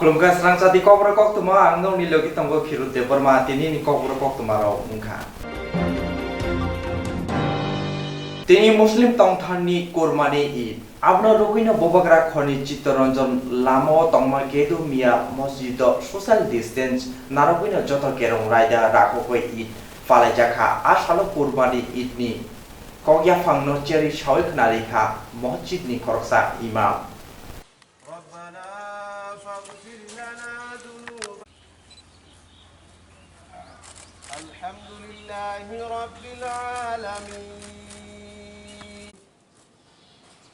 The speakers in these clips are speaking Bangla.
Kulumka Swrangchati Kokborok koktma ang nong nilogi tonggo kirut de Burma tini ni Kokborok koktma rao mungka. Tini Muslim tongthani kurmani Eid. Abna rogina bobagra khoni Chittaranjan lamo tongma kedu mia masjid social distance narogina joto kerong raida rakokoi Eid falai jakha asalo kurmani Eid ni kogya phangno cheri shawik narikha masjid ni koroksa imam. الحمد لله رب العالمين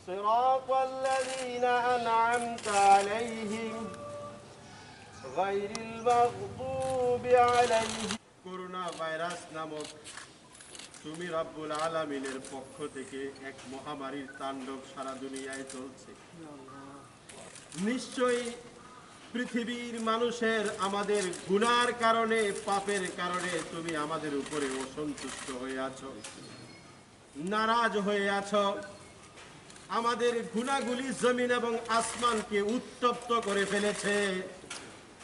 صراط الذين أنعمت عليهم غير المغضوب عليهم corona virus নামক তুমি রব্বুল আলামিনের পক্ষ থেকে এক মহামারীর তাণ্ডব সারা দুনিয়ায় চলছে। নিশ্চয়ই পৃথিবীর মানুষের আমাদের গুনার কারণে পাপের কারণে তুমি আমাদের উপরে অসন্তুষ্ট হয়ে আছো, নারাজ হয়ে আছো। আমাদের গুনাহগুলি জমিন এবং আসমানকে উত্তপ্ত করে ফেলেছে,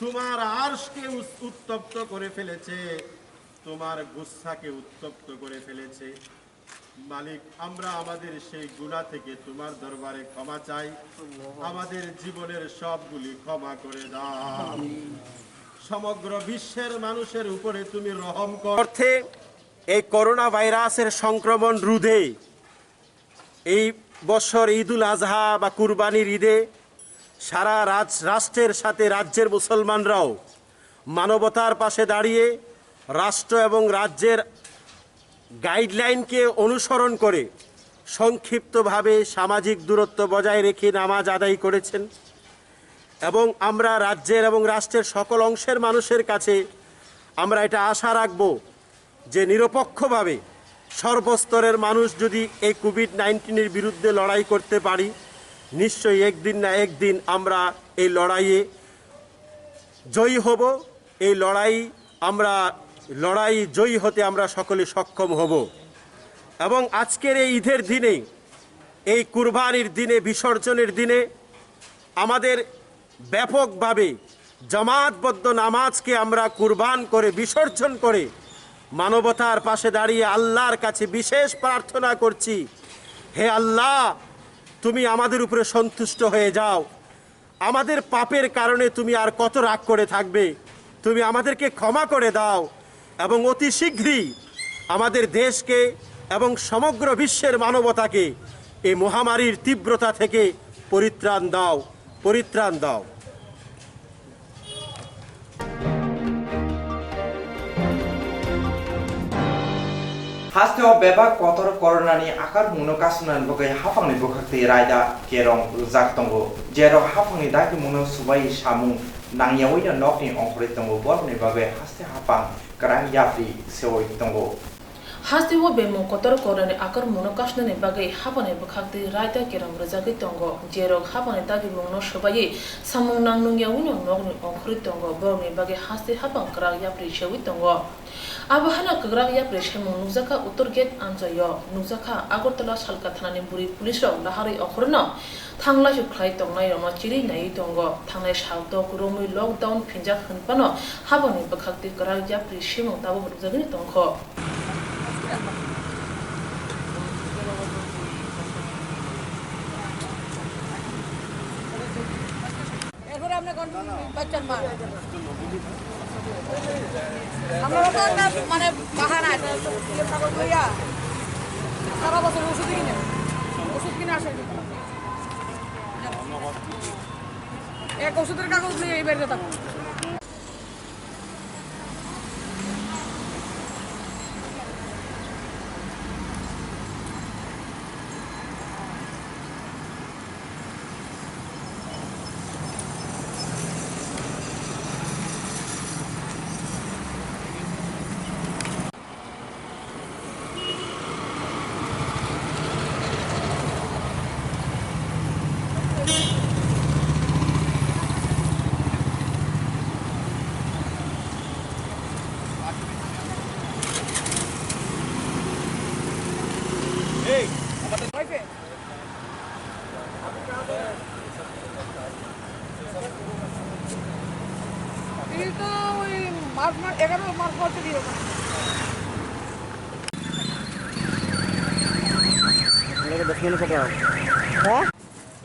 তোমার আরশকে উত্তপ্ত করে ফেলেছে, তোমার গুসাকে উত্তপ্ত করে ফেলেছে। মালিক, আমরা আমাদের সেই গুনাহ থেকে তোমার দরবারে ক্ষমা চাই, আমাদের জীবনের সবগুলি ক্ষমা করে দাও। সমগ্র বিশ্বের মানুষের উপরে তুমি রহম করতে এই করোনা ভাইরাসের সংক্রমণ রোধে এই বছর ঈদুল আজহা বা কুরবানির ঈদে সারা রাষ্ট্রের সাথে রাজ্যের মুসলমানরাও মানবতার পাশে দাঁড়িয়ে রাষ্ট্র এবং রাজ্যের গাইডলাইনকে অনুসরণ করে সংক্ষিপ্তভাবে সামাজিক দূরত্ব বজায় রেখে নামাজ আদায় করেছেন। এবং আমরা রাজ্যের এবং রাষ্ট্রের সকল অংশের মানুষের কাছে আমরা এটা আশা রাখব যে নিরপেক্ষভাবে সর্বস্তরের মানুষ যদি এই কোভিড-19-এর বিরুদ্ধে লড়াই করতে পারি, নিশ্চয়ই একদিন না একদিন আমরা এই লড়াইয়ে জয়ী হব। এই লড়াই জয়ী হতে আমরা সকলে সক্ষম হব। এবং আজকের এই ঈদের দিনে, এই কুরবানির দিনে, বিসর্জনের দিনে আমাদের ব্যাপকভাবে জামাতবদ্ধ নামাজকে আমরা কুরবান করে বিসর্জন করে মানবতার পাশে দাঁড়িয়ে আল্লাহর কাছে বিশেষ প্রার্থনা করছি, হে আল্লাহ, তুমি আমাদের উপরে সন্তুষ্ট হয়ে যাও। আমাদের পাপের কারণে তুমি আর কত রাগ করে থাকবে, তুমি আমাদেরকে ক্ষমা করে দাও এবং অতি শীঘ্রই আমাদের দেশকে এবং সমগ্র বিশ্বের মানবতাকে এই মহামারীর তীব্রতা থেকে পরিত্রাণ দাও। Hasteo bebak kotor koronani akar muno kasunan bagai hafangni bukakti raida kerong jak tongo jero hafangni daki muno subai samung nangyawi na nokni ongkori tongo borni bagai haste hafang karang yapri sewoi tongo Hasti wo bemo kotor korani akar muno kasnani bagai hapane bukhakti raida kerong rajagi tongo jero hapane daki muno subai samung nangnungyawi na nokni ongkori tongo borni bagai haste hafang karang yapri sewoi tongo Abahana kegerak ya presemu nuzaka utur gate anjoyo nuzaka agortala salka thanani buri police rok lahari okhorno thangla juklai tongnai roma chiri nai tongo thangnai salto kuromui lockdown phinjak hunpano haboni bakhakti kegerak ya presemu tabo rujagini tongkho এরপরে আমরা কোন বাচ্চার মা আমরা তো মানে বাহানা ইয়ে পাগল কইয়া সারা বছর ওষুধ কিনে আসে এক ওষুধের কাগজ নিয়ে এই বের যেতাম।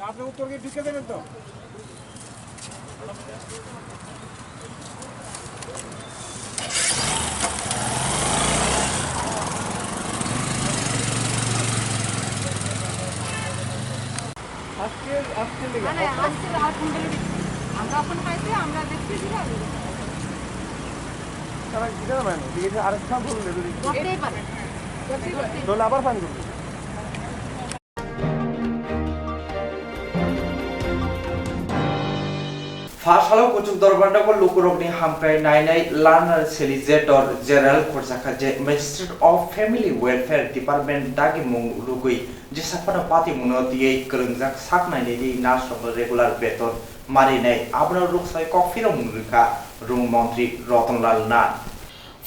আপনি উত্তর গিয়ে ঢুকে দেবেন তো? মানে আজকে আর ফোন করে দিচ্ছি আমরা ফোন পাইছি আমরা দেখছি করতেই পারে আবার ফাইন করবো। फासालाव कुचुक दरबारदाखौ लुकुरकनि हामफ्राय नायनाय लार्नार सेलिजेटर जेनेरेल खरसाखाजे magistrate of family welfare department दागि मुं लुगै जे साफाना पार्टी मुनो दियै गोरोंजाक साक नायनायनि नार्सनो रेगुलार बेतन मारिनाय आबना रुखसाय कफिराव मुंरिखा रुं मन्त्रि रतनलाल नाथ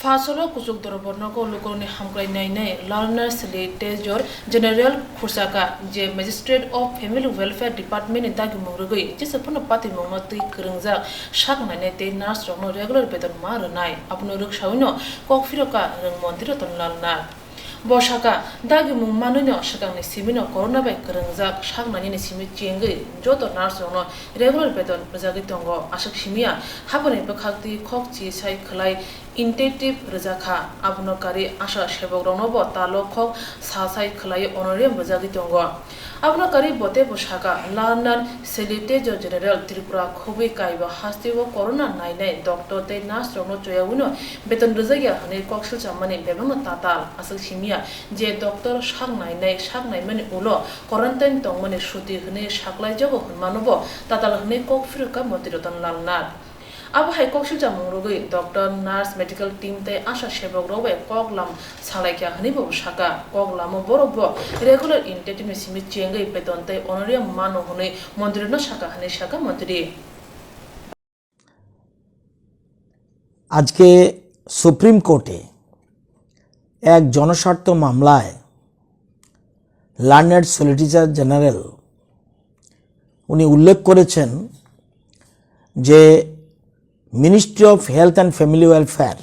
फासलो कुचुक दरबारनोखौ लुकुरकनि हामफ्राय नायनाय लार्नार सेलिजेटर जेनेरेल खरसाखा जे magistrate of family welfare department दागि मुं लुगै जे साफाना पार्टी मुनो तै गोरोंजाक साक नायनाय तै नार्सनो रेगुलार बेतन मारनाय आबनो रुखसावनो कफिरका रुं मन्त्रि रतनलाल नाथ बसाका दागि मुं मानुनो सिगांनि सिमिनो करona bai गोरोंजाक सागनानि सिमि चेंगै जत नार्सनो रेगुलार बेतन रजागै दंगो आसक सिमिया हाबने बखागति खक चि साइ खलाय इंटेटिव रजाखा आबनकारि आशा सेबक रनबो तालो खक सासाइ खलाय अनरियम रजागै दंगो आबनकारि बते बसाका लार्नार सेलिजेटर जेनेरेल त्रिपुरा खुबै काइबा हास्तिबो करona नायनाय डॉक्टर ते नार्स रनो चयावनो बेतन रजागिया हने कक्सल चामने बेबनो ताताल आसक सिमिया जे डॉक्टर सागनाय माने उलो क्वारंटाइन दं माने सुति हने सागलाय जबो हनमानबो ताताल हने कक फिरका मन्त्रि रतनलाल नाथ अब हाई कक्सिल जामुंगै डॉक्टर नार्स मेडिकल टीम ते आशा सेबक रोबे कगलाम सालायख्या हनिबो साका कगलाम बरोबो रेगुलार इंटेटिव सिमि चेंगै बेतन ते ऑनरियम मानो हने मन्त्रि न साका हने साका मन्त्रि আজকে সুপ্রিম কোর্টে এক জনস্বার্থ মামলায় লার্নার্ড সলিসিটর জেনারেল উনি উল্লেখ করেছেন যে ministry of health and family welfare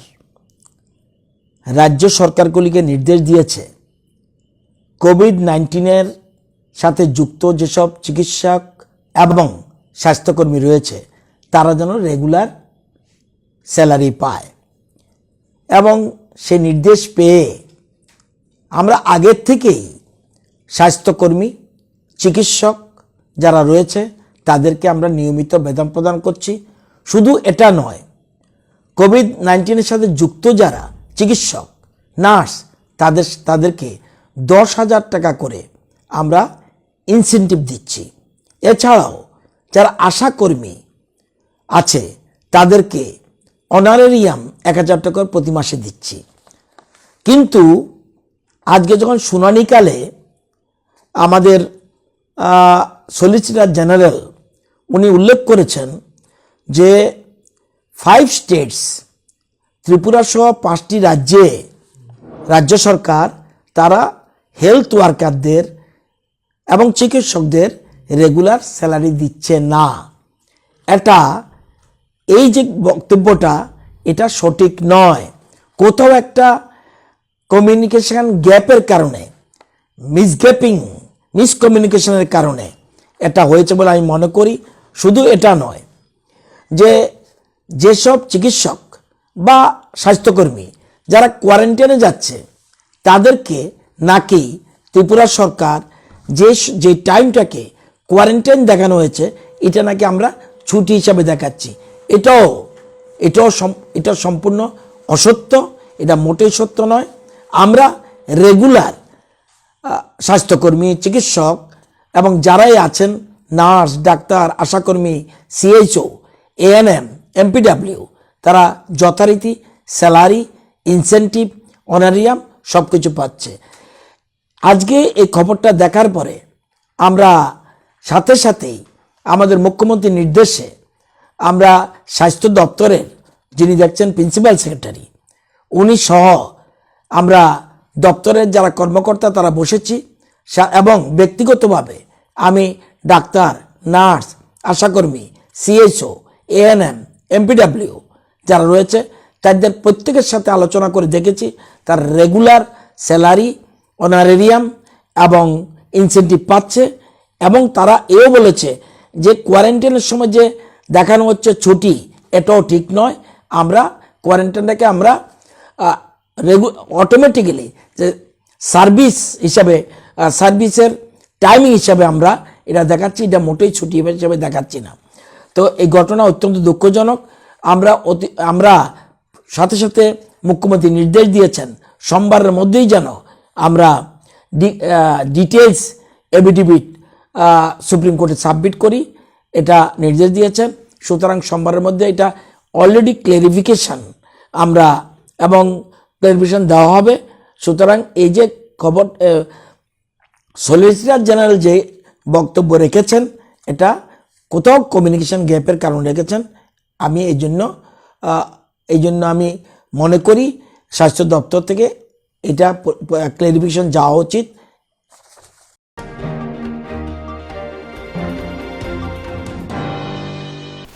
রাজ্য সরকারগুলিকে নির্দেশ দিয়েছে কোভিড-19 সাথে যুক্ত যেসব চিকিৎসক এবং স্বাস্থ্যকর্মী রয়েছে তারা যেন রেগুলার স্যালারি পায় এবং সে নির্দেশ পেয়ে আমরা আগের থেকেই স্বাস্থ্যকর্মী চিকিৎসক যারা রয়েছে তাদেরকে আমরা নিয়মিত বেতন প্রদান করছি শুধু এটা নয় কোভিড-19 সাথে যুক্ত যারা চিকিৎসক নার্স তাদেরকে 10,000 টাকা করে আমরা ইনসেন্টিভ দিচ্ছি এছাড়াও যারা আশাকর্মী আছে তাদেরকে অনারেরিয়াম 1,000 টাকা প্রতি মাসে দিচ্ছি কিন্তু আজকে যখন শুনানিকালে আমাদের সলিসিটর জেনারেল উনি উল্লেখ করেছেন যে 5 স্টেটস ত্রিপুরা সহ 5টি রাজ্য সরকার তারা হেলথ ওয়ার্কারদের এবং চিকিৎসকদের রেগুলার স্যালারি দিচ্ছে না এটা এই যে বক্তব্যটা এটা সঠিক নয় কোথাও একটা কমিউনিকেশন গ্যাপের কারণে মিসকমিউনিকেশনের কারণে এটা হয়েছে বলে আমি মনে করি শুধু এটা নয় যেসব চিকিৎসক বা স্বাস্থ্যকর্মী যারা কোয়ারেন্টাইনে যাচ্ছে তাদেরকে নাকি ত্রিপুরা সরকার যে টাইমটাকে কোয়ারেন্টাইন দেখানো হয়েছে এটা নাকি আমরা ছুটি হিসাবে দেখাচ্ছি এটা সম্পূর্ণ অসত্য এটা মোটেই সত্য নয় আমরা রেগুলার স্বাস্থ্যকর্মী চিকিৎসক এবং যারাই আছেন নার্স ডাক্তার আশাকর্মী সিএইচও এএনএম এমপিডব্লিউ তারা যথারীতি স্যালারি ইনসেন্টিভ অনারিয়াম সব কিছু পাচ্ছে আজকে এই খবরটা দেখার পরে আমরা সাথে সাথেই আমাদের মুখ্যমন্ত্রীর নির্দেশে আমরা স্বাস্থ্য দপ্তরের যিনি দেখছেন প্রিন্সিপাল সেক্রেটারি উনি সহ আমরা দপ্তরের যারা কর্মকর্তা তারা বসেছি এবং ব্যক্তিগতভাবে আমি ডাক্তার নার্স আশাকর্মী সিএইচও এএনএম এমপিডব্লিউ যারা রয়েছে তাদের প্রত্যেকের সাথে আলোচনা করে দেখেছি তার রেগুলার স্যালারি, অনারেরিয়াম এবং ইনসেন্টিভ পাচ্ছে। এবং তারা এও বলেছে যে কোয়ারেন্টাইনের সময় যে দেখানো হচ্ছে ছুটি, এটাও ঠিক নয়। আমরা কোয়ারেন্টাইনটাকে আমরা অটোমেটিক্যালি যে সার্ভিস হিসাবে, সার্ভিসের টাইমিং হিসাবে আমরা এটা দেখাচ্ছি, এটা মোটেই ছুটি হিসাবে দেখাচ্ছি না। তো এই ঘটনা অত্যন্ত দুঃখজনক। আমরা সাথে সাথে মুখ্যমন্ত্রী নির্দেশ দিয়েছেন সোমবারের মধ্যেই যেন আমরা ডিটেলস এফিডেভিট সুপ্রিম কোর্টে সাবমিট করি, এটা নির্দেশ দিয়েছেন। সুতরাং সোমবারের মধ্যে এটা অলরেডি ক্লারিফিকেশন আমরা এবং ক্লারিফিকেশন দেওয়া হবে। সুতরাং এই যে খবর সলিসিটর জেনারেল যে বক্তব্য রেখেছেন, এটা কোথাও কমিউনিকেশন গ্যাপের কারণে রেখেছেন। আমি এই জন্য আমি মনে করি স্বাস্থ্য দপ্তর থেকে এটা ক্লারিফিকেশন যাওয়া উচিত।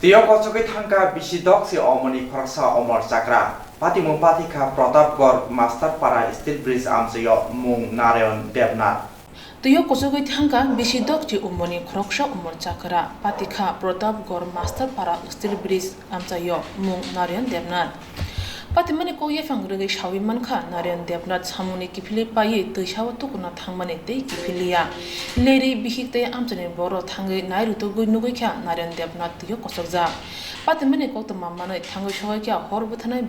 Tiyo kocoki thangka bisidok si omoni khoroksa omor chakra. Patimung patika Pratapgarh Master Para Steel Bridge amsayo mung Narayan Devnath. Tuyo kosogoi thangka bisidok ji umoni khoroksa umor chakra patikha Pratapgarh Master Para Steel Bridge amsayo mung Narayan Devnath. Patimani ko ye fangrege shawi manka Narayan Devnath samuni kifili payi teisawa tukuna thangmani tei kifiliya. Leri bihikte amchani boro thangai nairuto goinugoi kha Narayan Devnath tuyo kosokja. Patimani koktma manai thangai shogai kha horbothanai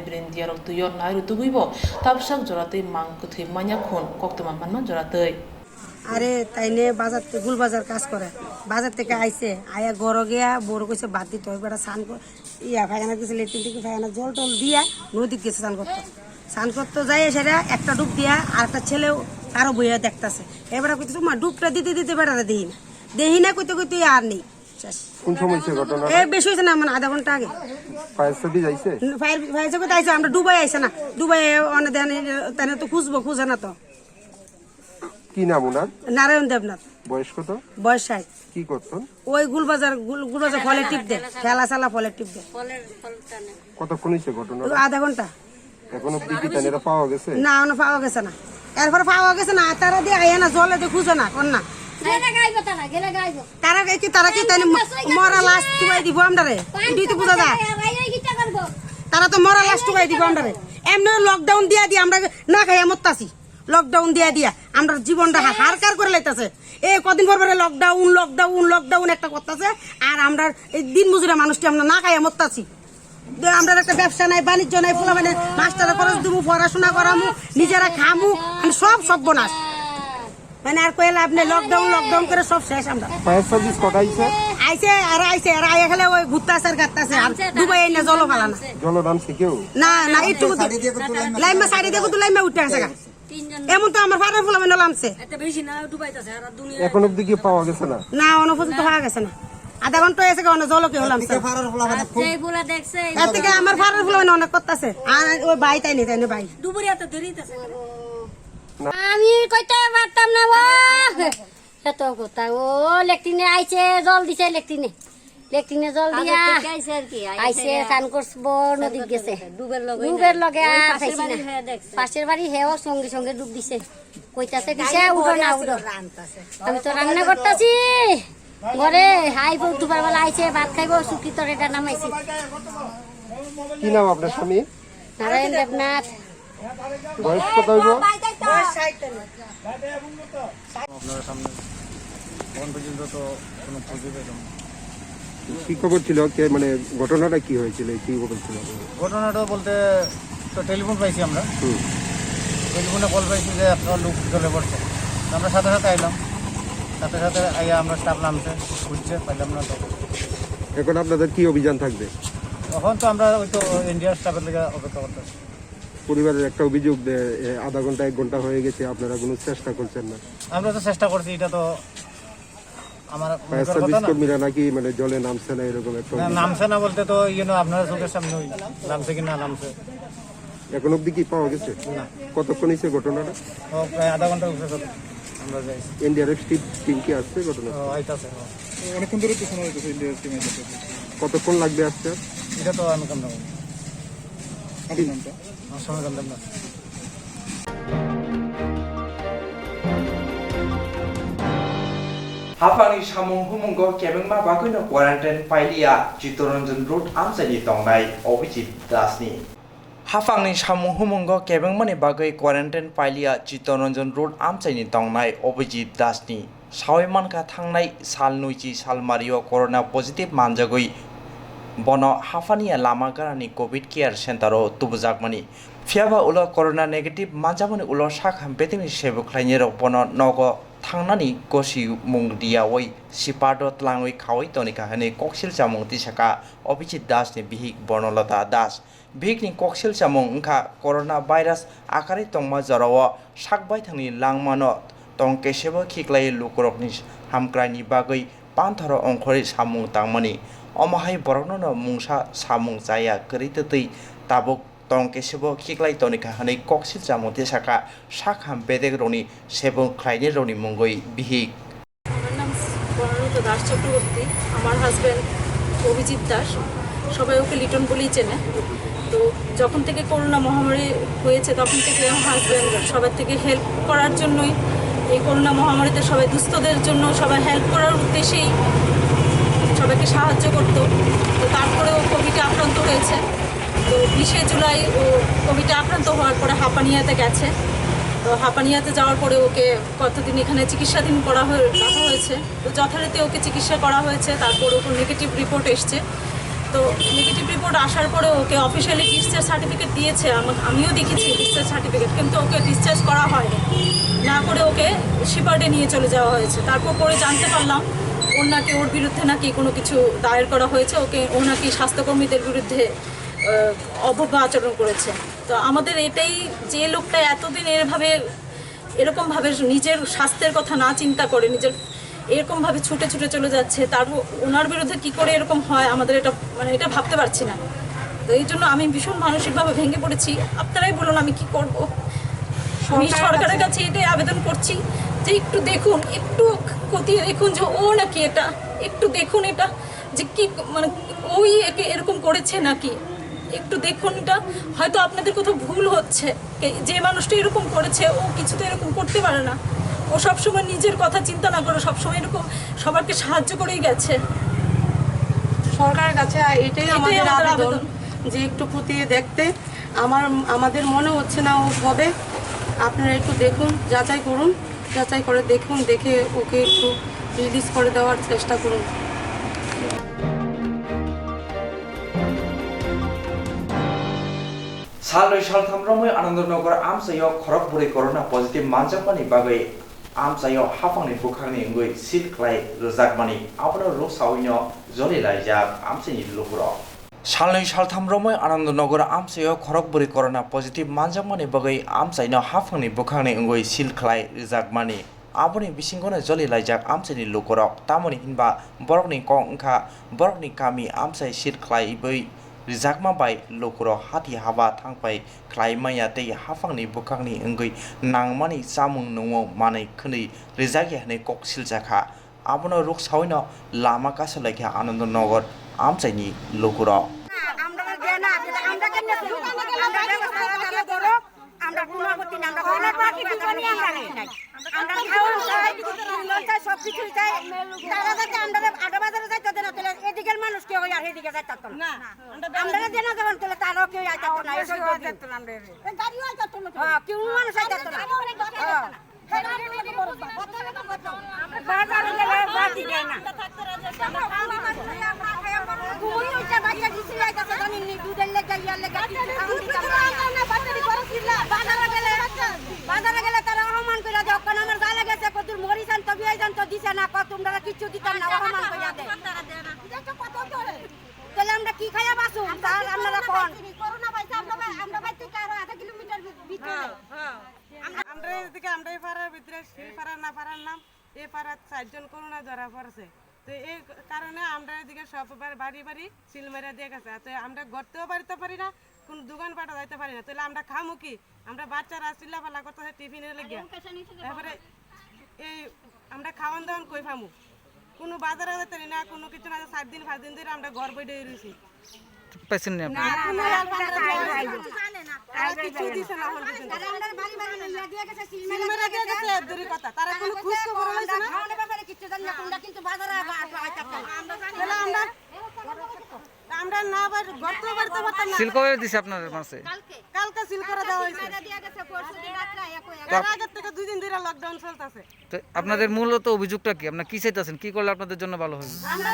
brendiyarok tuyo nairuto goibo tapsak jorate mang kuthei manya khon koktma manma jorate. আরে তাইনে বাজার থেকে গুল বাজার কাজ করে, বাজার থেকে আইছে আয়া ঘর গিয়া বড় কইছে বাদ দিতে হয়, বেটা স্নান ফাইখানা গেছে লেট্রিন থেকে ফাইখানা জল টল দিয়া নদীত গেছে স্নান করতে যাই সেটা একটা ডুব দিয়া আর একটা ছেলেও তারও বইয়া দেখতেছে। এবারে কইতেছে মা ডুবটা দিতে দিতে বেটারা দেহি না কইতে কইতে আর নেই শেষ। কোন সময় হইছে ঘটনা? বেশি হয়েছে না, মানে আধা ঘন্টা আগে। ফায়ার সার্ভিস আইছে? ফায়ার সার্ভিস আইছে, আমরা ডুবাই আইছে না, ডুবাই অনেক দেন তো খুঁজে না তো। কি নাম ওনার? নারায়ণ দেবনাথ। বয়স কত? বয়স 60। কি করতেন? ওই গুলবাজার ফলে টিপ দেয়, খেলা চালা ফলে টিপ দেয়। কতক্ষণ হইছে ঘটনা? আধা ঘন্টা। এখন অব্দি কি তানেরা পাওয়া গেছে? না এখনো পাওয়া গেছে না, এরপরে পাওয়া গেছে না, তারা দিয়ে আইয়া না জলে দিয়ে খুঁজে না কোন না তারা কি তাই মরা লাশ টুকাই দিব আমরারে, এটাই তো বোঝা যায়। তারা তো মরা লাশ টুকাই দিব আমরারে। এমনি লকডাউন দিয়া আমরা না খাইয়া মরতাছি, লকডাউন দিয়া আমরা জীবনটা হারকার করে লাইতেছে। এই কদিন পর পরে লকডাউন একটা করতেছে, আর আমরা এই দিন মজুরা মানুষটি আমরা না খাইয়া মরতাছি। আমরা একটা ব্যবসা নাই, বাণিজ্য নাই, ফুলা মানে মাস্টারের খরচ দিব, পড়াশোনা করামু, নিজেরা খামু, মানে সব সর্বনাশ। মানে আর কইলে আপনি লকডাউন করে সব শেষ। আমরা ফায়ার সার্ভিস কটাইছে? আইছে আর আইয়া খেলে ওই ঘুরতাছে আর গাত্তাছে আর দুবাই না জল ফালানা। জল নামছে কেউ? না একটু লাইমা সাইডে দেখো তো লাইমা উঠে আছে। এমন তো আমার ফারার ফুলা মানে নামছে। এখন অব্দি কি পাওয়া গেছে না? না অনুপস্থিত পাওয়া গেছে না, আধা ঘন্টা এসে অনেক জলকে হলাম। এর থেকে আমার ফারার ফুলা মানে অনেক করতেছে, আর ওই ভাই তাই নেই ভাই আমি কইতে পারতাম না এত কথা। ও লেকটিনে আইছে, জল দিছে লেকটিনে জল দিয়া আইছে, স্নান করবো, নদীত গেছে ডুবের লগে পাশের বাড়ি হেও সঙ্গে ডুব দিছে। কইতাছে দিছে উঠো না উঠো। আমি তো রান্না করতেছি ঘরে, আইব দুবার বেলা আইছে, ভাত খাইবো, শুকি তরকারিটা নামাইছি। কি নাম আপনার স্বামী? নারায়ণ দেবনাথ। বয়স কত হইব? আপনার সামনে এখন পর্যন্ত তো কোনো খোঁজই পেলাম না। কি খবর ছিল, মানে ঘটনাটা কি হয়েছিল, কি খবর ছিল? ঘটনাটা বলতে তো টেলিফোন পাইছি আমরা, টেলিফোনে কল পাইছি যে একটা লোক চলে পড়ছে। আমরা সাথে আইলাম, সাথে আইয়া আমরা স্টাফ নামছে, খুঁজছে, পাইলাম না। তো এখন আপনাদের কি অভিযান থাকবে? তখন তো আমরা ওই তো ইন্ডিয়ার স্টাফের লেগে অপেক্ষা করতেছি। পরিবারের একটা অভিযোগ, আধা ঘন্টা 1 ঘন্টা হয়ে গেছে, আপনারা কোনো চেষ্টা করছেন না? আমরা তো চেষ্টা করছি, এটা তো আমার ফায়ার সার্ভিস কর্মীরা নাকি মানে জলে নামছে না, এরকম একটা নামছে না বলতে তো আপনারা চোখের সামনে নামছে কি না নামছে। এখন অব্দি কি পাওয়া গেছে না। কতক্ষণ হয়েছে ঘটনাটা? প্রায় আধা ঘন্টা উপরে আমরা যাই। এনডিআরএফ টিম কি আসছে ঘটনা? আইতাছে কতক্ষণ লাগবে আসতে? এটা তো আমি কেমন সময় জানতাম না। হাফাংনি সামুং হুমুंगो केबेंमा बागैनो क्वारेन्टाइन फाइलिया चित्तरंजन रोड आमसाइनि तंनाय अभिजित दासनि हाफांनि सामुं हुमुंगो केबेंमानि बागै क्वारेन्टाइन फाइलिया चित्तरंजन रोड आमसाइनि तंनाय अभिजित दासनि सावैमानखा थांनाय साल 9 सालमारियाव करोना पजिटिभ मानजागै बन हाफानिया लामा गारानि कोविड केयार सेन्टाराव तुबुजाकमानि फियाबा उलो करोना नेगेटिभ मानजामानि उलो साखाम बेतिनि सेबुख्लाइनिराव बन नगो थांनानि गसि मुंगदियावै सिपादो तलाङै खावै तनिका हनै कक्सिल जामुं तिसाका अभिजित दासनि बिहिक बर्णलता दास बिहिकनि कक्सिल जामुं ओंखा करोना भाइरास आकारै तंमा जराव साकबाय थांनि लांमानो तंकेसेबो खिक्लायै लुकरकनि हामक्राइनि बागै पान्थर अंखरि सामुं तांमानि अमाहाय बरकनो मुंसा सामुं जाया करितै ताबुक तंकेसेबो खिक्लाय तनिका हनै कक्सिल जामुं तिसाका साखाम बेदेक रनि सेबुं ख्लाइनि रनि मुंगै बिहिक আমার নাম বর্ণলতা দাস চক্রবর্তী, আমার হাজব্যান্ড অভিজিৎ দাস, সবাই ওকে লিটন বলেই চেনে। তো যখন থেকে করোনা মহামারী হয়েছে তখন থেকে আমার হাজব্যান্ড সবার থেকে হেল্প করার জন্যই, এই করোনা মহামারীতে সবাই দুস্থদের জন্য সবাই হেল্প করার উদ্দেশ্যেই সবাইকে সাহায্য করতো। তো তারপরে ও কোভিডে আক্রান্ত হয়েছে। তো 20 জুলাই ও কোভিডে আক্রান্ত হওয়ার পরে হাঁপানিয়াতে গেছে। তো হাঁপানিয়াতে যাওয়ার পরে ওকে কতদিন এখানে চিকিৎসাধীন রাখা হয়েছে। তো যথারীতি ওকে চিকিৎসা করা হয়েছে, তারপর ওর নেগেটিভ রিপোর্ট এসছে। তো নেগেটিভ রিপোর্ট আসার পরে ওকে অফিসিয়ালি ডিসচার্জ সার্টিফিকেট দিয়েছে, আমিও দেখেছি ডিসচার্জ সার্টিফিকেট, কিন্তু ওকে ডিসচার্জ করা হয়নি, না করে ওকে শিপার্ডে নিয়ে চলে যাওয়া হয়েছে। তারপর পরে জানতে পারলাম ওর বিরুদ্ধে নাকি কোনো কিছু দায়ের করা হয়েছে, ও নাকি স্বাস্থ্যকর্মীদের বিরুদ্ধে অবজ্ঞা আচরণ করেছে। তো আমাদের এটাই, যে লোকটা এতদিন এরকমভাবে নিজের স্বাস্থ্যের কথা না চিন্তা করে নিজের এরকমভাবে ছুটে ছুটে চলে যাচ্ছে, তারপর ওনার বিরুদ্ধে কি করে এরকম হয় আমাদের এটা ভাবতে পারছি না। তো এই জন্য আমি ভীষণ মানসিকভাবে ভেঙে পড়েছি। আপনারাই বলুন আমি কি করব। আমি সরকারের কাছে এটাই আবেদন করছি যে একটু দেখুন, একটু খতিয়ে দেখুন যে ও নাকি এটা, একটু দেখুন এটা যে কি ওই একে এরকম করেছে নাকি, একটু দেখুন এটা। হয়তো আপনাদের কোথাও ভুল হচ্ছে, যে মানুষটা এরকম করেছে ও কিছু তো এরকম করতে পারে না। ও সবসময় নিজের কথা চিন্তা না করে সবসময় এরকম সবাইকে সাহায্য করেই গেছে। সরকারের কাছে এটাই আমাদের আবেদন যে একটু খতিয়ে দেখতে। আমাদের মনে হচ্ছে না ও হবে। আপনারা একটু দেখুন, যাচাই করুন, যাচাই করে দেখুন, দেখে ওকে একটু রিলিজ করে দেওয়ার চেষ্টা করুন। साल 2 साल 3 आनन्दनगर आमसायाव खरगपुरै करोना पजिटिभ मानजाकमानि बागै आमसायाव हाफांनि बुखांनि अंगै सिलख्लाय रोजाकमानि आबनो रुसाविनो जलि लायजाक आमसानि लुहुराव साल 2 साल 3 आनन्दनगर आमसायाव खरगपुरै करोना पजिटिभ मानजाकमानि बागै आमसायनो हाफांनि बुखांनि अंगै सिलख्लाय रोजाकमानि आबनि बिसिंगनो जलि लायजाक आमसानि लुहुराव तामनि हिनबा बरकनि कंखा बरकनि गामि आमसाय सिलख्लाय बै रिजाकमा बाय लुकुराव हाथि हाबा थांबाय ख्लायमाया दै हाफांनि बुखांनि अंगै नांमानि जामुं न'आव मानै खोनै रिजागे हनै कक्सिल जाखा आबनो रुखसावैनो लामा कासलायखा आनन्दनगर आमसायनि लुकुराव চারজন করোনা ধরা পড়ছে। তো এই কারণে আমরা এদিকে সববার বাড়ি বাড়ি সিল মেরে দিয়ে গেছে। তো আমরা ঘরতেও বাড়িতে পারি না, কোন দোকান পাটা যাইতে পারি না। তাহলে আমরা খামো কি? আমরা বাচ্চারা চিল্লাপাল্লা করতেছে টিফিনে লেগে, তারপরে এই আমরা খাওয়ান দাওয়ান কই পামু? কোনো বাজারে যেতে না, কোনো কিছু না। 4 দিন 5 দিন ধরে আমরা ঘর বইতে রয়েছি। পাইছেন না আপনি? আমরা না গর্ত বাড়তে পারতাম না। সিল কবে দিছে আপনার মাসে? কালকে সিল করে দেওয়া হয়েছে। এর আগের থেকে 2 দিন ধরে লকডাউন চলতেছে। তো আপনাদের মূলত অভিযোগটা কি? আপনারা কি চাইতেছেন? কি করলে আপনাদের জন্য ভালো হবে? আমরা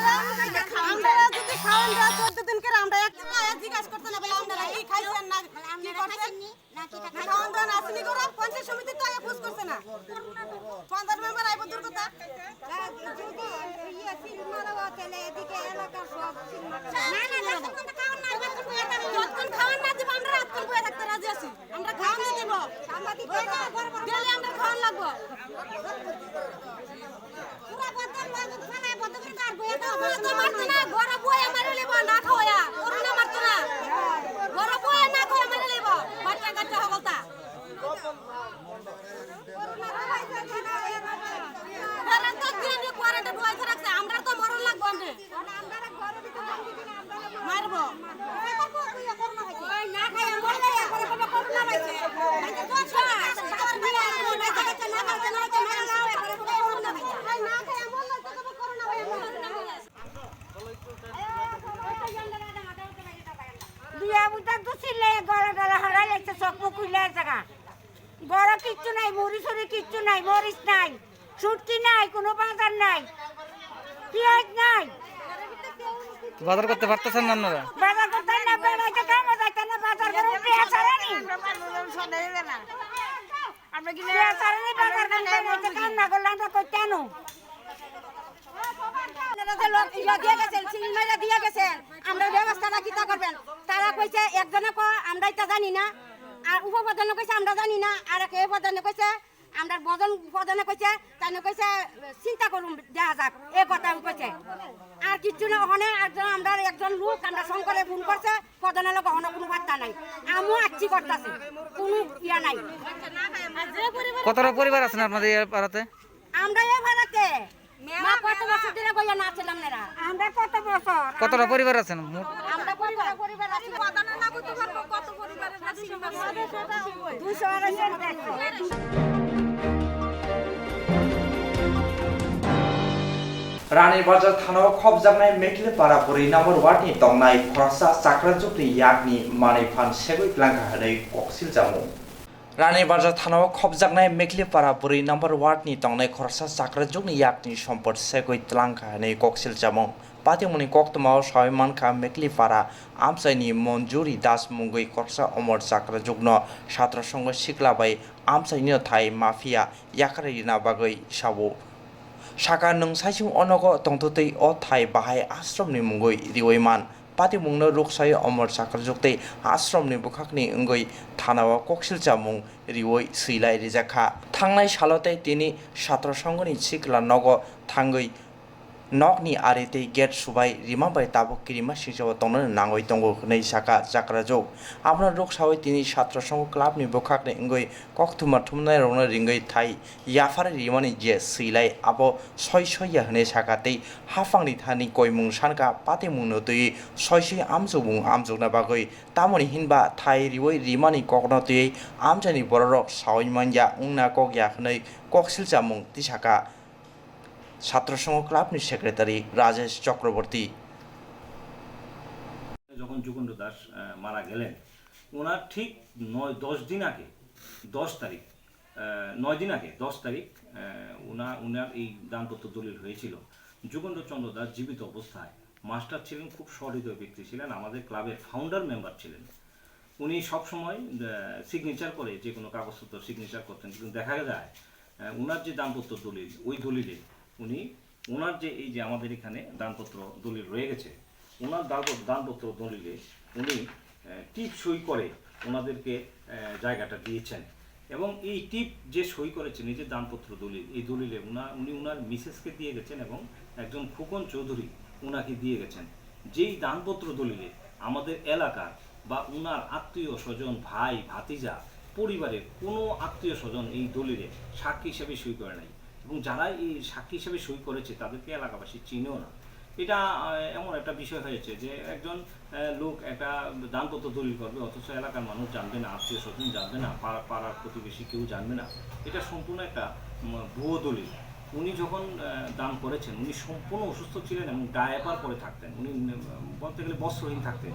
যদি খাওয়ান দেওয়া 14 দিন করে আমরা একটা জিজ্ঞাসা করতে না বলে আপনারা কি খাইছেন না কি করছেন খাওয়ান দেওয়া আসেনি করে পঞ্চায়েত সমিতি তো খোঁজ করছে না 15 মেম্বার আইব দূর কথা খাওয়ান না দিব আমরা রাত করে থাকতে রাজি আছি আমরা খাওয়ান দিব ডেলি আমরা খাওয়ান লাগবো পুরা বদল খানায় বদল করে আর বইয়া দাও মারতো না গড় বইয়া মারি লইব না খাওয়া করোনা মারতো না গড় বইয়া না খাওয়া মারি লইব বাচ্চা কাচ্চা হগলতা কারণ তো দিন কোয়ারেন্টাইন বইতে রাখছে আমরা তো মরণ লাগবো আমরা মারবো না খায় মরলে করে করোনা হইছে তো ছড়া না খায় না বড় কিচ্ছু নাই মরিচ কিচ্ছু নাই মরিচ নাই সুটকি নাই কোনো বাজার নাই পেঁয়াজ নাই বাজার করতে পারতেছেন না আপনারা? বাজার করতে না বেড়াইতে কামে যাইতে না বাজার করে পেঁয়াজ ছাড়ানি আমরা কি পেঁয়াজ ছাড়ানি বাজার করে বেড়াইতে কাম না করলে আমরা কই কেন আমরা ব্যবস্থাটা কিতা করবেন তারা কইছে একজনে আমরা এটা জানি না আর উপপ্রধানে কইছে আমরা জানি না আর এক প্রধানে কইছে আমরা প্রধানে কইছে তাই কইছে চিন্তা করুন দেখা যাক এই কথা কইছে আর কিচ্ছু না ওখানে আমরা একজন লোক আমরা শঙ্করে ফোন করছে প্রধানের লোক ওখানে কোনো বার্তা নাই আমিও আচ্ছি করতেছি কোনো ইয়া নাই কতটা পরিবার আছেন আপনাদের এই পাড়াতে? আমরা এই ভাড়াতে মা কত বছর ধরে বইয়া না ছিলাম না আমরা কত বছর কতটা পরিবার আছেন? আমরা পরিবার আছি প্রধানের না কত পরিবারের আছে 200 रानीबाजार थानाव खबजाबनाय मेखलिपारा बुरै नम्बर 1 नि तंनाय फरासा चाक्राजुकनि यागनि मानै फान सेगुइ ब्लांका हनै कक्सिल जामु रानीबाजार थानाव खबजाबनाय मेखलिपारा बुरै नम्बर 1 नि तंनाय फरासा चाक्राजुकनि यागनि सम्पद सेगुइ ब्लांका हनै कक्सिल जामु पातिमुनि कोक्तमाव सयमानखा मेखलिपारा आमसाइनि मन्जुरी दास मुंगै खरसा अमर चाक्राजुकनो छात्र संघ सिक्लाबाय आमसाइनि थाइ माफिया याखारिना बागै सावो Saka nung saisung onogo tongtutei o thai bahai ashram ni mungoi riwaiman pati mungno ruksai omor sakrajukte ashram ni bukhakni ungoi thanawa koksil chamung riwai silai rijaka thangnai salote tini chatra songoni sikla nogo thangoi nokni arete gate subai rimabai tabuk kirima sijawa tongno nangoi tongo nei saka chakrajuk amna ruksawai tini chatra song club ni bukhakni ungoi koktma thumnai rongna ringai thai yafare rimani je silai abo soya hne sakatei hafangni thani koimung sanka patimung notui soisoi amjubung amjugna bagoi tamoni hinba thai riwai rimani koknotui amjani bororok saoimanja ungna kokya hne koksil jamung tisaka ছাত্র সংঘ ক্লাবনি সেক্রেটারি রাজেশ চক্রবর্তী যখন যুগেন্দ্র দাস মারা গেলেন ওনার ঠিক 10 দিন আগে 10 তারিখ 9 দিন আগে 10 তারিখ ওনার এই দানপত্র দলিল হয়েছিল যুগেন্দ্র চন্দ্র দাস জীবিত অবস্থায় মাস্টার ছিলেন খুব সহৃদয় ব্যক্তি ছিলেন আমাদের ক্লাবের ফাউন্ডার মেম্বার ছিলেন উনি সব সময় সিগনেচার করে যে কোনো কাগজপত্র সিগনেচার করতেন কিন্তু দেখা যায় ওনার যে দানপত্র দলিল ওই দলিলে উনি ওনার যে এই যে আমাদের এখানে দানপত্র দলিল রয়ে গেছে ওনার দানপত্র দলিলে উনি টিপ সই করে ওনাদেরকে জায়গাটা দিয়েছেন এবং এই টিপ যে সই করেছেন এই যে দানপত্র দলিল এই দলিলে উনি ওনার মিসেসকে দিয়ে গেছেন এবং একজন খোকন চৌধুরী ওনাকে দিয়ে গেছেন যেই দানপত্র দলিলে আমাদের এলাকার বা ওনার আত্মীয় স্বজন ভাই ভাতিজা পরিবারের কোনো আত্মীয় স্বজন এই দলিলে সাক্ষী হিসেবে সই করে নাই এবং যারা এই সাক্ষী হিসেবে সই করেছে তাদেরকে এলাকাবাসী চিনেও না এটা এমন একটা বিষয় হয়েছে যে একজন লোক একটা দানপত্র দলিল করবে, অথচ এলাকার মানুষ জানবে না, আত্মীয় স্বজন জানবে না, পাড়ার প্রতিবেশী কেউ জানবে না। এটা সম্পূর্ণ একটা ভুয়ো দলিল। উনি যখন দান করেছেন, উনি সম্পূর্ণ অসুস্থ ছিলেন এবং ডায়াপার পরে থাকতেন, উনি বলতে গেলে বস্ত্রহীন থাকতেন।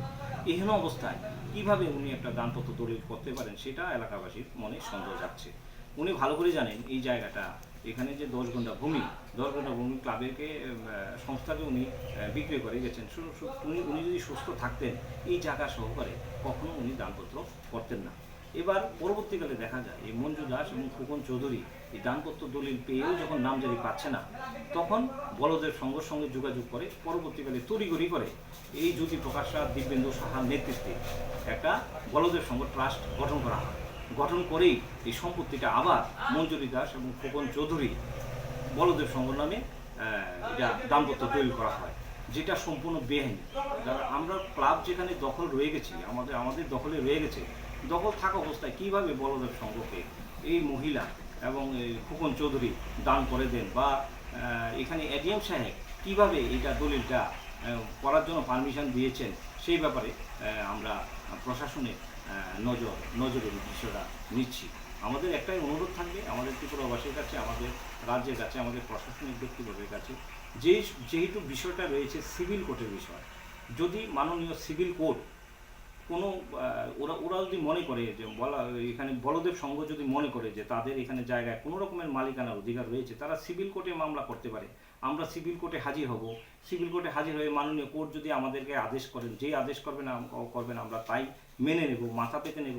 এহেন অবস্থায় কিভাবে উনি একটা দানপত্র দলিল করতে পারেন, সেটা এলাকাবাসীর মনে সন্দেহ যাচ্ছে। উনি ভালো করে জানেন এই জায়গাটা, এখানে যে 10 ঘন্টা ভূমি ক্লাবেরকে সংস্থাকে উনি বিক্রি করে গেছেন। উনি যদি সুস্থ থাকতেন এই জায়গা সহকারে কখনো উনি দানপত্র করতেন না। এবার পরবর্তীকালে দেখা যায় এই মঞ্জু দাস এবং খোকন চৌধুরী এই দানপত্র দলিল পেয়েও যখন নামজারি পাচ্ছে না, তখন বলদের সঙ্গে যোগাযোগ করে পরবর্তীকালে তড়িঘড়ি করে এই জ্যোতি প্রকাশ দিব্যেন্দু সাহার নেতৃত্বে একটা বলদের সংঘ ট্রাস্ট গঠন করা হয়। গঠন করেই এই সম্পত্তিটা আবার মঞ্জুরি দাস এবং খোকন চৌধুরী বলদের সংঘ নামে এটা দানপত্র দলিল করা হয়, যেটা সম্পূর্ণ বেআইনি। আমরা ক্লাব যেখানে দখল রয়ে গেছি, আমাদের দখলে রয়ে গেছে, দখল থাকা অবস্থায় কিভাবে বলদের সংঘকে এই মহিলা এবং খোকন চৌধুরী দান করে দেন, বা এখানে এডিএম সাহেব কিভাবে এটা দলিলটা করার জন্য পারমিশন দিয়েছেন, সেই ব্যাপারে আমরা প্রশাসনের নজরের বিষয়টা নিচ্ছি। আমাদের একটাই অনুরোধ থাকবে আমাদের ত্রিপুরাবাসীর কাছে, আমাদের রাজ্যের কাছে, আমাদের প্রশাসনিক ব্যক্তিবর্গের কাছে, যেহেতু বিষয়টা রয়েছে সিভিল কোর্টের বিষয়, যদি মাননীয় সিভিল কোর্ট কোনো ওরা যদি মনে করে যে এখানে বলদেব সংঘ যদি মনে করে যে তাদের এখানে জায়গায় কোনো রকমের মালিকানার অধিকার রয়েছে, তারা সিভিল কোর্টে মামলা করতে পারে। আমরা সিভিল কোর্টে হাজির হব। সিভিল কোর্টে হাজির হয়ে মাননীয় কোর্ট যদি আমাদেরকে আদেশ করেন, যেই আদেশ করবেন আমরা তাই মেনে নেব, মাথা পেতে নেব,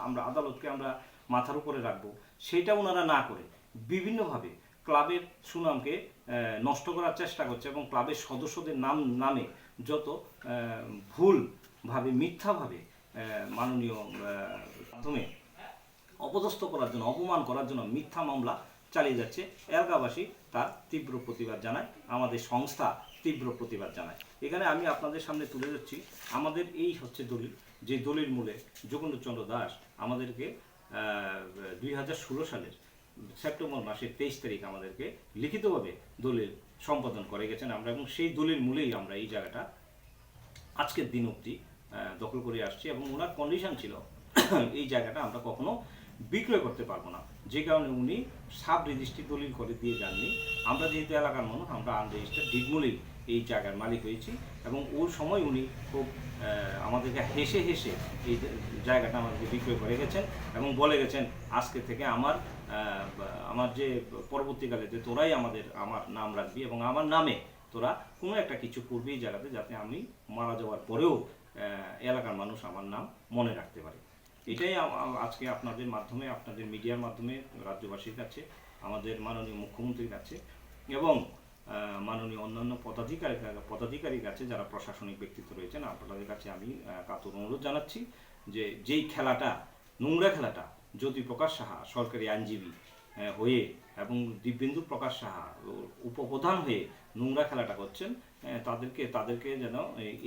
আমরা আদালতকে আমরা মাথার উপরে রাখবো। সেটা ওনারা না করে বিভিন্নভাবে ক্লাবের সুনামকে নষ্ট করার চেষ্টা করছে এবং ক্লাবের সদস্যদের নামে যত ভুলভাবে মিথ্যাভাবে মাননীয় মাধ্যমে অপদস্থ করার জন্য, অপমান করার জন্য মিথ্যা মামলা চালিয়ে যাচ্ছে। এলাকাবাসী তার তীব্র প্রতিবাদ জানায়, আমাদের সংস্থা তীব্র প্রতিবাদ জানায়। এখানে আমি আপনাদের সামনে তুলে ধরছি আমাদের এই হচ্ছে দলিল, যে দলিল মূলে যোগেন্দ্রচন্দ্র দাস আমাদেরকে 2016 সালের সেপ্টেম্বর মাসের 23 তারিখ আমাদেরকে লিখিতভাবে দলিল সম্পাদন করে গেছেন আমরা, এবং সেই দলিল মূলেই আমরা এই জায়গাটা আজকের দিন অবধি দখল করে আসছি। এবং ওনার কন্ডিশন ছিল এই জায়গাটা আমরা কখনো বিক্রয় করতে পারবো না, যে কারণে উনি সাব রেজিস্ট্রি দলিল করে দিয়ে যাননি। আমরা যেহেতু এলাকার মানুষ, আমরা আনরেজিস্টার্ড ডিগমূলেই এই জায়গার মালিক হয়েছি, এবং ওই সময় উনি খুব আমাদেরকে হেসে এই জায়গাটা আমাদেরকে বিক্রয় করে গেছেন এবং বলে গেছেন আজকে থেকে আমার যে পরবর্তীকালে যে তোরাই আমার নাম রাখবি এবং আমার নামে তোরা কোনো একটা কিছু করবি এই জায়গাতে, যাতে আমি মারা যাওয়ার পরেও এলাকার মানুষ আমার নাম মনে রাখতে পারে। এটাই আজকে আপনাদের মাধ্যমে, আপনাদের মিডিয়ার মাধ্যমে রাজ্যবাসীর কাছে, আমাদের মাননীয় মুখ্যমন্ত্রীর কাছে এবং মাননীয় অন্যান্য পদাধিকারীর কাছে, যারা প্রশাসনিক ব্যক্তিত্ব রয়েছেন, আপনাদের কাছে আমি কাতর অনুরোধ জানাচ্ছি যে যেই খেলাটা, নোংরা খেলাটা জ্যোতি প্রকাশ সাহা সরকারি আইনজীবী হয়ে এবং দিব্যেন্দু প্রকাশ সাহা উপপ্রধান হয়ে নোংরা খেলাটা করছেন, তাদেরকে যেন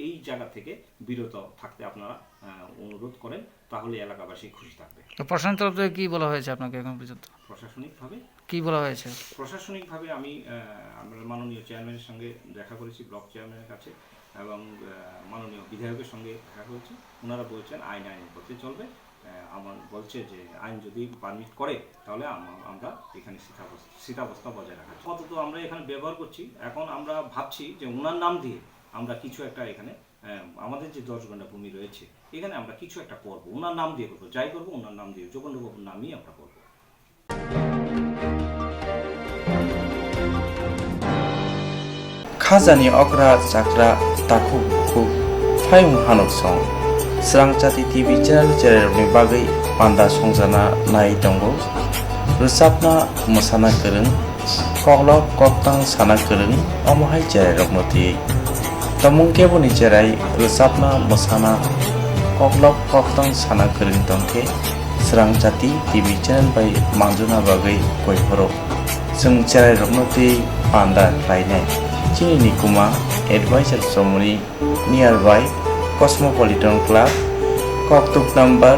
এই জায়গা থেকে বিরত থাকতে আপনারা অনুরোধ করেন, তাহলে এলাকাবাসী খুশি থাকবে। প্রশাসন তরফ থেকে কি বলা হয়েছে আপনাকে এখন পর্যন্ত? প্রশাসনিকভাবে কি বলা হয়েছে? প্রশাসনিকভাবে আমরা মাননীয় চেয়ারম্যানের সঙ্গে দেখা করেছি, ব্লক চেয়ারম্যানের কাছে, এবং মাননীয় বিধায়কের সঙ্গে দেখা করেছি। ওনারা বলছেন আইনের পথে চলবে। আমার বলছে যে আইন যদি পারমিট করে তাহলে আমরা এখানে স্থিতাবস্থা বজায় রাখা। আপাতত আমরা এখানে ব্যবহার করছি। এখন আমরা ভাবছি যে ওনার নাম দিয়ে আমরা কিছু একটা এখানে, আমাদের যে 10 ঘন্টা ভূমি রয়েছে এখানে আমরা কিছু একটা করবো, ওনার নাম দিয়ে করবো, যাই করবো ওনার নাম দিয়ে, যোগেন্দ্রবাবুর নামই আমরা করবো। खाजानि अग्रा जाग्रा ताखु खुब फायं हानक सं स्रांचाति टिभि चेनेलनि बागै पान्दा संजाना नाय दंगो रोजाबना मोसाना गोरों कग्लब कक्तां साना गोरों अमहाय जेराय रगनति तमुं केबोनि जेराय रोजाबना मोसाना कग्लब कक्तां साना गोरों दंखे स्रांचाति टिभि चेनेल बाय मांजुना बागै कोकबरक जों जेराय रगनति पान्दा रायनाय Chini Nikuma Advisor Somoni nearby Cosmopolitan Club, Koktuk number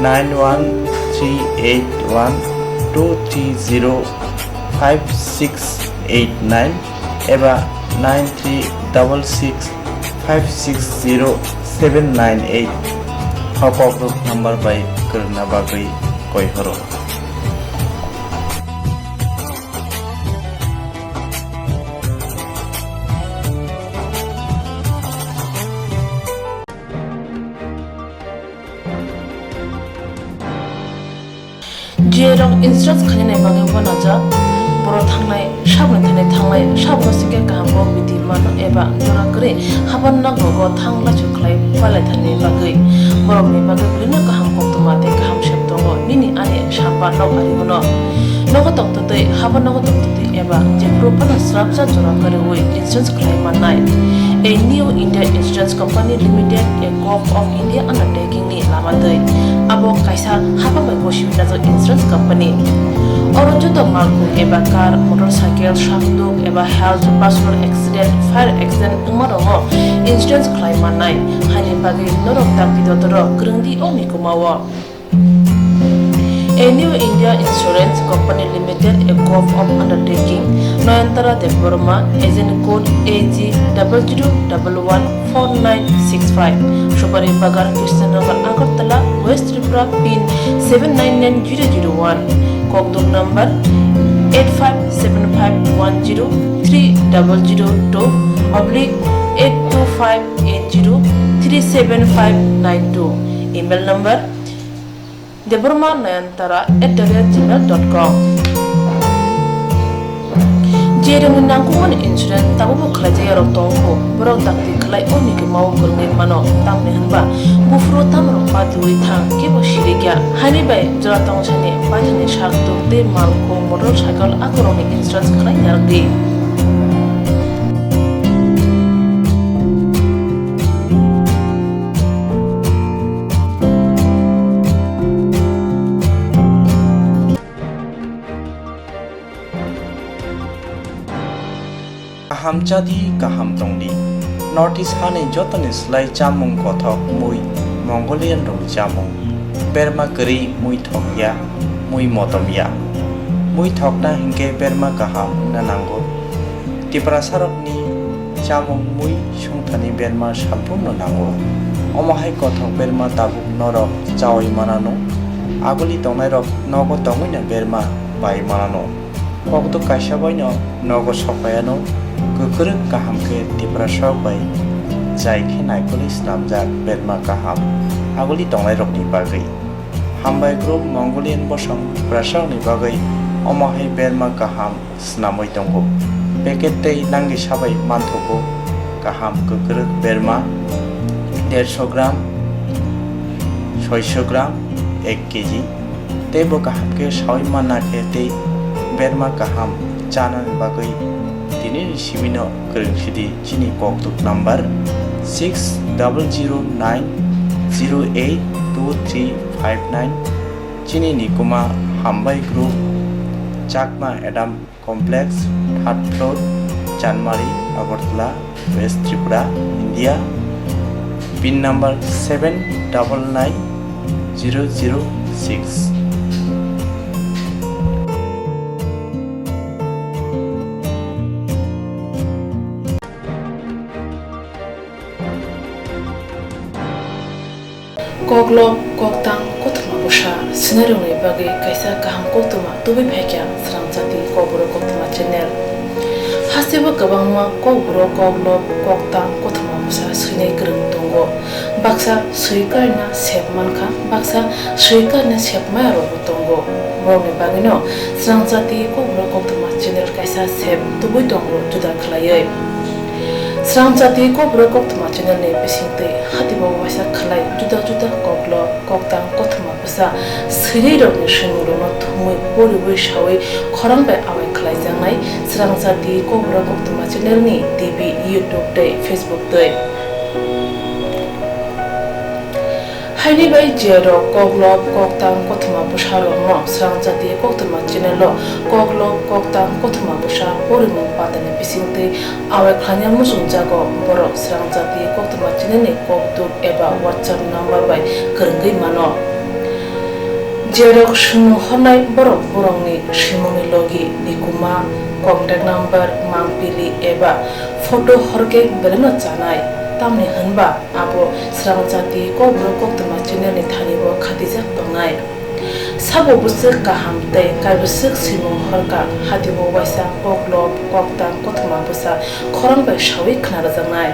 913812305689 एबा 9366560798 Kokborok number by Kerna Bagui Koihoro. Jerong insurance khanyane bagi wanaja boro thangnai sabni thangnai sabno sike kaham biti mano eba jora kre haban na gogo thangla chuklai palai thani bagi borok ni bagi brina kaham koktma te kaham sheptongo nini ane sapa nok ari mono nogo toktote haban nogo toktote eba je propana srapsa jora kare oi insurance khlai manai a new India Insurance Company Limited, a Corp of India undertaking ni lamadai abo kaisa haba bai boshim na insurance company orojo to marku eba car motorcycle shakdo eba health personal accident fire accident umarongo insurance claim manai hani bagi norok takti dotoro grungdi oni kumawa. A new India Insurance Company Limited, a Corp of undertaking, Noyantara de Burma, agent code AG00114965, Shubari Bagar Krishnagar Agartala, West Tripura, pin 799001, Kokborok number 857510-82580-37592, email number deburmanayantara@gmail.com. Jereng nangkungan insurance tabu buklajaya rotongko borok takti kelai oni ke mau kurngin mano tang nehanba bufro tam ropa dui thang ke bo shirigya hani bai jora tong chane bajane shakto te malko motorcycle akoroni insurance kelai yargi. Swrangchati kaham tongdi Northeast hani jotoni slai chamung kothok mui Mongolian rong chamung berma keri mui thokya mui motomya mui thokna hingke berma kaham nanango Tripura sarokni chamung mui sungthani berma sampurno nango omahai kothok berma tabuk norok chawai manano agoli tongnai rok nogo tongina berma bai manano kokto kaisa baino nogo sokayano Kokborok kaham ke Tripura sok bai jai khe naikoli snamjak berma kaham agoli tongnai rokni bagui hambai group Mongolian bosong prasok ni bagui omahai berma kaham snamoi tongo packet tei nangi sabai manthogo kaham Kokborok berma 150 gram 600 gram 1 kg tebo kaham ke sawai manna ke tei berma kaham chanan bagui Tini Shimino Kurungsidi Chini Kokborok number 6009082359 Chini Nikuma Hambai Group Chakma Adam Complex 3rd floor Chanmari Agartala West Tripura India pin number 799006 Koglom koktang koktma busha scenario ni bagi kaisa kaham koktma tubi phekya Swrangchati Kokborok koktma channel hasiba kabangma Kokborok koglom koktang koktma busha sinai krung tongo baksa suikarna sepmanka baksa suikarna sepmaro tongo morni bagino Swrangchati Kokborok koktma channel kaisa sep tubi tongo juda khlaiye Swrangchati Kokborok koktma channel ni bisingte hatibo waisa khlai juda juda koklo koktang koktma busa sirei rok ni shimuro no thumui pori boi shawai khorang bai awai khlai jangnai Swrangchati Kokborok koktma channel ni TV YouTube tei Facebook tei haini bai jero koklo koktang koktma busa ro no Swrangchati Kokborok channel lo koklo koktang koktma busa pori mung patane bisingte awai khlanya musung jago borok Swrangchati Kokborok channel ni koktuk eba WhatsApp number bai kerenggai mano Jerok Shimu Honai Borok Borongni Shimuni Logi Nikuma Contact number Mampili Eba Photo Horke Beleno Chanai Tamni Hanba Abo Swrangchati Kokborok koktma channel ni thanibo khatijak tongnai Sabo busuk kaham tei kaibusuk simung horka hatibo waisa koklop koktang koktma busa khorang bai shawi khnarjangnai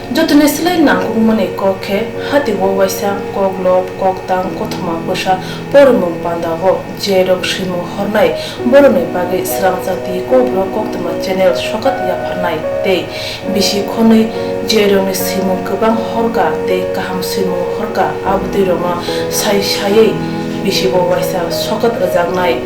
Jotune silai nanggung mane kokhe hatibo waisa koklop koktang koktma busa pormung pandago jerok simung hornai boroni bage Swrangchati Kokborok koktma channel sokat yafarnai tei bisi khonui jeroni simung kubang horka tei kaham simung horka abudi roma sai sai bisi bo waisa sokat rajangnai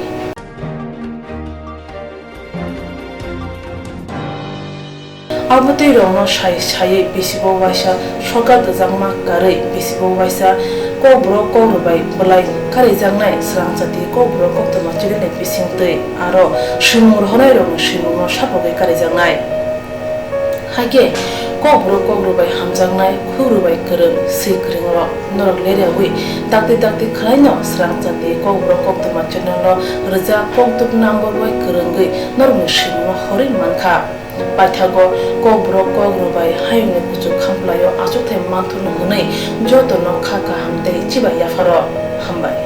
abudi roma sai sai bisi bo waisa sokat rajangma karei bisi bo waisa Kokborok kokrobai belai kari jangnai Swrangchati Kokborok koktma channel bisingtei aro simung honai rong simung sapogai kari jangnai hage Kokborok kokrobai hamjangnai khurubai korong sikringo norok lerewi dakti khlaino Swrangchati Kokborok koktma channel reja koktuk number bai korongoi norok simung hori mankha Pathago Kokborok kokrobai hayne kuchu khamplayo achukthai manthun hunai jotono khaka hamtei chiba yafaro hambai